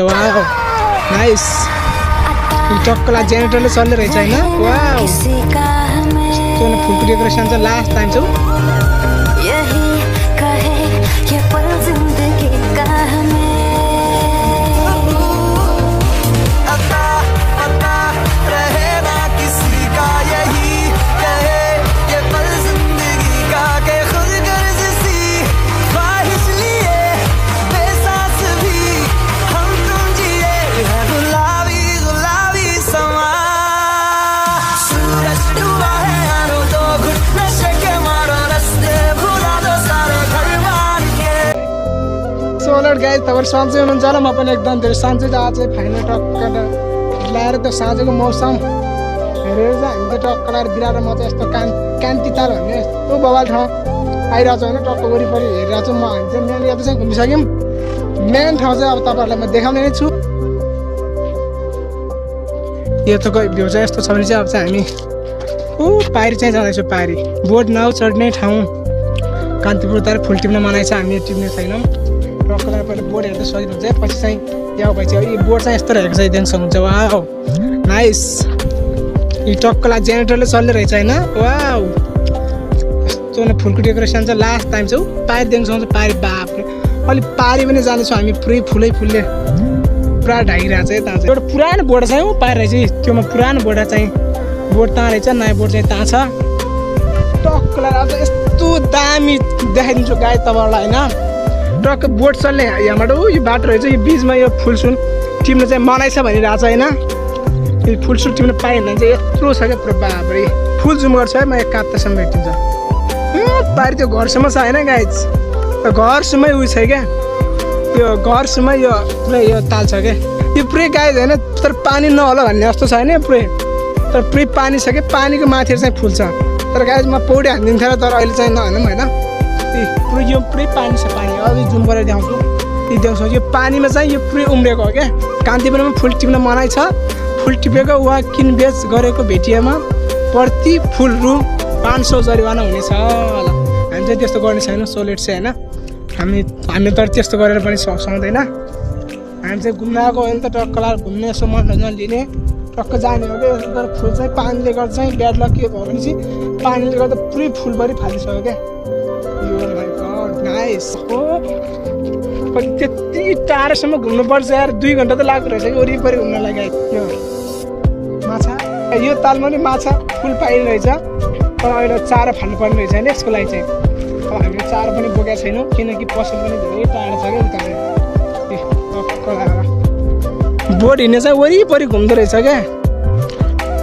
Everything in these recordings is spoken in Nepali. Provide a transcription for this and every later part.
वाओ नाइस टक्कला जेनेरेटरले चल्ने रहेछ होइन वाओ त्यो फुलको डेकोरेसन चाहिँ लास्ट टाइम छौ गाइस तपाईहरु सन्चै हुनुहुन्छ होला म पनि एकदम धेरै सन्चै आज चाहिँ फाइनल टक्क लाएर त्यो साँझको मौसम हेरेर चाहिँ हामी चाहिँ टक्क लाएर बिराएर म चाहिँ यस्तो कान्ति ताल भन्ने यस्तो बवाल ठाउँ आइरहेको छु होइन टक्क वरिपरि हेरिरहेको छु म हामी चाहिँ मेन यहाँ चाहिँ घुमिसक्यौँ मेन ठाउँ चाहिँ अब तपाईँहरूलाई म देखाउने नै छु यो त भ्यू चाहिँ यस्तो छ भने चाहिँ अब चाहिँ हामी पारी चाहिँ जाँदैछौँ पारी बोट नाउ चढ्ने ठाउँ कान्तिपुर तर फुल टिप्न मनाइ छ हामी टिप्ने छैनौँ टक्कलाई पहिले बोर्ड हेर्दा सजिलो हुन्छ पछि चाहिँ यहाँ भएपछि यो बोर्ड चाहिँ यस्तो रहेको छ देखिन सक्नुहुन्छ वाओ नाइस यो टक्कलाई जेनेरेटरले चल्ने रहेछ होइन वाओ यस्तो न फुलको डेकोरेसन चाहिँ लास्ट टाइम चाहिँ पारी देख्न सक्नुहुन्छ पारी बाफ्रे अलिक पारी पनि जाँदैछौँ हामी पुरै फुलले पुरा ढाकिरहेको छ यता चाहिँ एउटा पुरानो बोर्ड चाहिँ हो पारी रहेछ त्योमा पुरानो बोर्ड चाहिँ बोर्ड ता रहेछ नयाँ बोर्ड चाहिँ ता छ टक्कलाई अब यस्तो दामी देखाइदिन्छु गाई तपाईँहरूलाई होइन टक्क बोट चल्ने यहाँबाट यो बाटो रहेछ यो बिचमा यो फुलसुल टिप्न चाहिँ मनाइ छ भनिरहेको छ होइन यो फुलसुल टिप्न पायो भने चाहिँ यत्रो छ क्या पुरा बाबरी फुल जुम गर्छ है म एक काप्तासम्म भेटिन्छ पारि त्यो घरसम्म छ होइन गाइज घरसम्मै उयो छ क्या त्यो घरसम्म यो पुरै यो ताल छ क्या यो पुरै गाइज होइन तर पानी नहोला भन्ने जस्तो छ होइन पुरै तर पुरै पानी छ क्या पानीको माथि चाहिँ फुल छ तर गाइज म पौडी हानिदिन्थेँ तर अहिले चाहिँ नहानौँ होइन पुरै यो पुरै पानी छ पानी अझै जुम गरेर देखाउँछु यो देखाउँछु यो पानीमा चाहिँ यो पुरै उम्रेको हो क्या कान्तिपुरमा फुल टिप्न मनाइ छ फुल टिपेको वा किनबेच गरेको भेटिएमा प्रति फुल रु 500 जरिवाना हुनेछ होला हामी चाहिँ त्यस्तो गर्ने छैन सोलेट चाहिँ होइन हामी तर त्यस्तो गरेर पनि सक्दैन हामी चाहिँ घुम्न आएको होइन त टक्क लाएर घुम्ने यसो मनोरञ्जन लिने टक्क जाने हो क्या तर फुल चाहिँ पानीले गर्दा चाहिँ ब्याड लक के भयो भने चाहिँ पानीले गर्दा पुरै फुलभरि फालिसक्यो क्या नाइस हो त्यति टाढोसम्म घुम्नुपर्छ यार 2 घन्टा त लाग्दो रहेछ कि वरिपरि घुम्नलाई यो माछा यो तालमा नि माछा फुल पाइरहेछ तर अहिले चारो फाल्नुपर्ने रहेछ होइन यसको लागि चाहिँ अब हामीले चारो पनि बोकेका छैनौँ किनकि पसल पनि धेरै टाढो छ क्या उता चाहिँ बोट हिँड्ने चाहिँ वरिपरि घुम्दो रहेछ क्या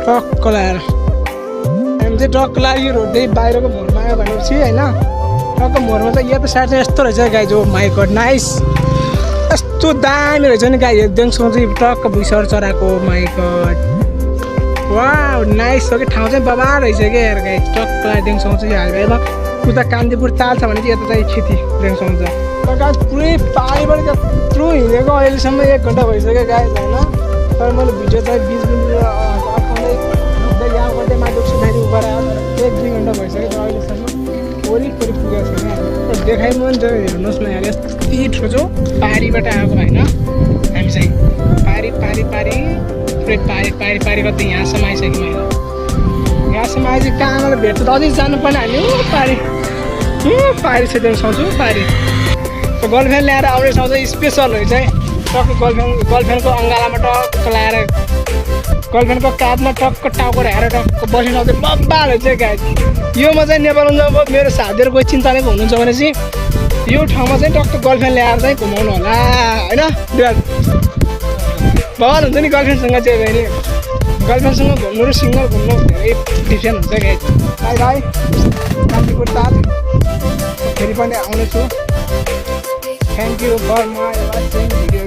टक्क लाएर हामी चाहिँ टक्क लाएर यो रोडदेखि बाहिरको भोरमा आयो भनेपछि होइन टक्क मोरमा चाहिँ यो त साइड चाहिँ यस्तो रहेछ गाई जो माई गड नाइस यस्तो दामी रहेछ नि गाई देख्छौँ चाहिँ टक्क भुइँसर चराको माई गड वाह नाइस हो कि ठाउँ चाहिँ बबा रहेछ क्या यार गाई टक्कलाई देख्छौँ चाहिँ हालमा उता कान्तिपुर ताल छ भने चाहिँ यता चाहिँ खेती देख्छौँ त गाई पुरै पारिबाट त्यत्रो हिँडेको अहिलेसम्म 1 घन्टा भइसक्यो गाई होइन तर मैले भिडियो चाहिँ बिच अफाउँदै यहाँ गर्दै माथि सुधारी उभा 1-2 घन्टा भइसक्यो तर अहिलेसम्म वरिपरि पुगेको छैन देखाइम नि त हेर्नुहोस् न यहाँ यति ठुलो पारीबाट आएको होइन हामी चाहिँ पारी पुरै पारी गर्दै यहाँसम्म आइसक्यौँ होइन यहाँसम्म आएपछि कहाँबाट भेट्छ त अझै जानुपर्ने हामी पारी चाहिँ देखाउँछु पारी गर्लफ्रेन्ड ल्याएर आउने ठाउँ चाहिँ स्पेसल हो चाहिँ टक्क गर्लफ्रेन्डको अङ्गालामा टक्क लगाएर गर्लफ्रेन्डको काँधमा टक्क टाउको राखेर टक्क बस्ने ठाउँ चाहिँ बब्बाल हुन्छ गाई यो म चाहिँ नेपालमा जब मेरो साथीहरू कोही चिन्ता नै हुनुहुन्छ भने चाहिँ यो ठाउँमा चाहिँ टक्क गर्लफ्रेन्ड ल्याएर चाहिँ घुमाउनु होला होइन बवाल हुन्छ नि गर्लफ्रेन्डसँग चाहिँ भने गर्लफ्रेन्डसँग घुम्नु र सिङ्गल घुम्नु धेरै डिफ्रेन्ट हुन्छ गाई बाई बाई कान्तिपुर ताल फेरि पनि आउनेछु thank you for my watching video